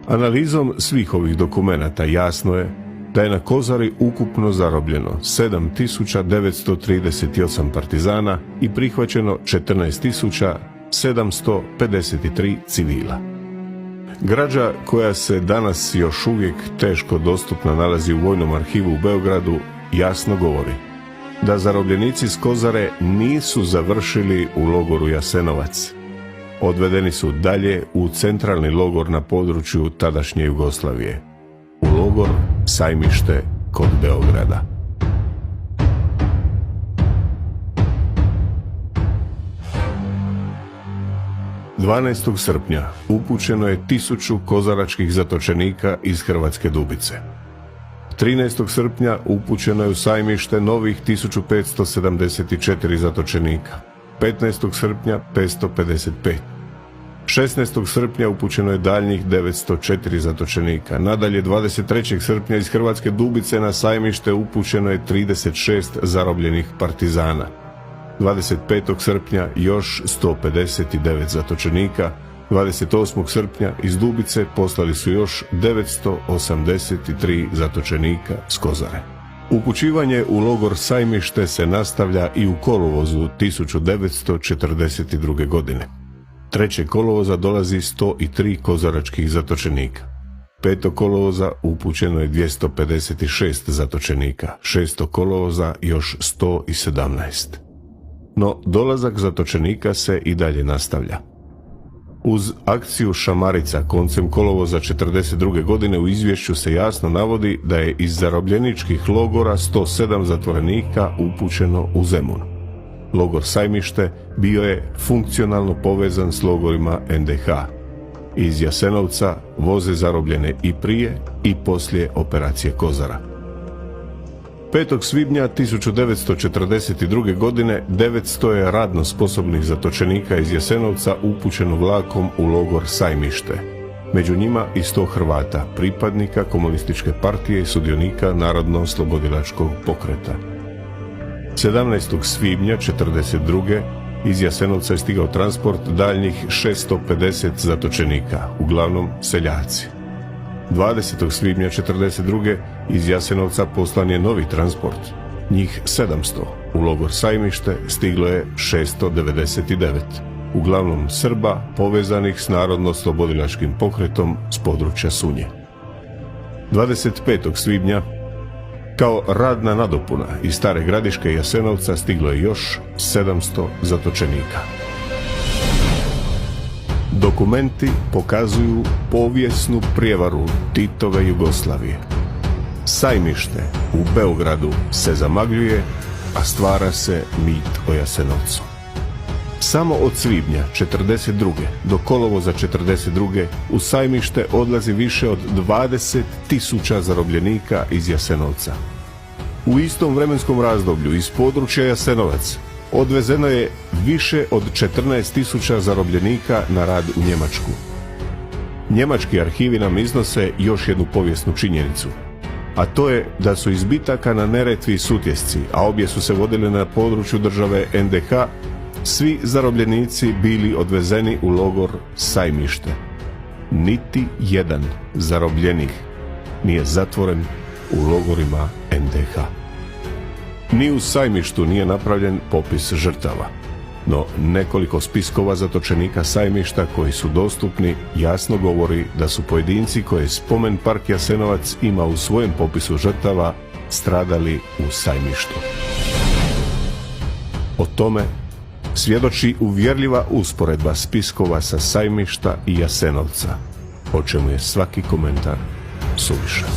Analizom svih ovih dokumenata jasno je da je na Kozari ukupno zarobljeno 7.938 partizana i prihvaćeno 14.753 civila. Građa koja se danas još uvijek teško dostupna nalazi u Vojnom arhivu u Beogradu jasno govori da zarobljenici s Kozare nisu završili u logoru Jasenovac. Odvedeni su dalje u centralni logor na području tadašnje Jugoslavije, u logor Sajmište kod Beograda. "12. srpnja upućeno je 1000 kozaračkih zatočenika iz Hrvatske Dubice. 13. srpnja upućeno je u Sajmište novih 1574 zatočenika. 15. srpnja 555. 16. srpnja upućeno je daljnjih 904 zatočenika. Nadalje, 23. srpnja iz Hrvatske Dubice na Sajmište upućeno je 36 zarobljenih partizana. 25. srpnja još 159 zatočenika. 28. srpnja iz Dubice poslali su još 983 zatočenika s Kozare. Upućivanje u logor Sajmište se nastavlja i u kolovozu 1942. godine. 3. kolovoza dolazi 103 kozaračkih zatočenika. 5. kolovoza upućeno je 256 zatočenika. 6. kolovoza još 117. No, dolazak zatočenika se i dalje nastavlja. Uz akciju Šamarica koncem kolovoza 1942. godine u izvješću se jasno navodi da je iz zarobljeničkih logora 107 zatvorenika upućeno u Zemun. Logor Sajmište bio je funkcionalno povezan s logorima NDH. Iz Jasenovca voze zarobljene i prije i poslije operacije Kozara. 5. svibnja 1942. godine 900 je radno sposobnih zatočenika iz Jasenovca upućeno vlakom u logor Sajmište. Među njima i 100 Hrvata, pripadnika komunističke partije i sudionika Narodno-oslobodilačkog pokreta. 17. svibnja 1942. iz Jasenovca je stigao transport daljnjih 650 zatočenika, uglavnom seljaci. 20. svibnja 1942. iz Jasenovca poslan je novi transport, njih 700. U logor Sajmište stiglo je 699, uglavnom Srba povezanih s Narodno-oslobodilačkim pokretom s područja Sunje. 25. svibnja kao radna nadopuna iz Stare Gradiške i Jasenovca stiglo je još 700 zatočenika. Dokumenti pokazuju povijesnu prijevaru Titove Jugoslavije. Sajmište u Beogradu se zamagljuje, a stvara se mit o Jasenovcu. Samo od svibnja 1942. do kolovoza 1942. u Sajmište odlazi više od 20.000 zarobljenika iz Jasenovca. U istom vremenskom razdoblju iz područja Jasenovac odvezeno je više od 14.000 zarobljenika na rad u Njemačku. Njemački arhivi nam iznose još jednu povijesnu činjenicu, a to je da su iz bitaka na Neretvi i Sutjesci, a obje su se vodile na području države NDH, svi zarobljenici bili odvezeni u logor Sajmište. Niti jedan zarobljenik nije zatvoren u logorima NDH. Ni u Sajmištu nije napravljen popis žrtava, no nekoliko spiskova zatočenika Sajmišta koji su dostupni jasno govori da su pojedinci koje Spomen park Jasenovac ima u svojem popisu žrtava stradali u Sajmištu. O tome svjedoči uvjerljiva usporedba spiskova sa Sajmišta i Jasenovca, o čemu je svaki komentar suvišan.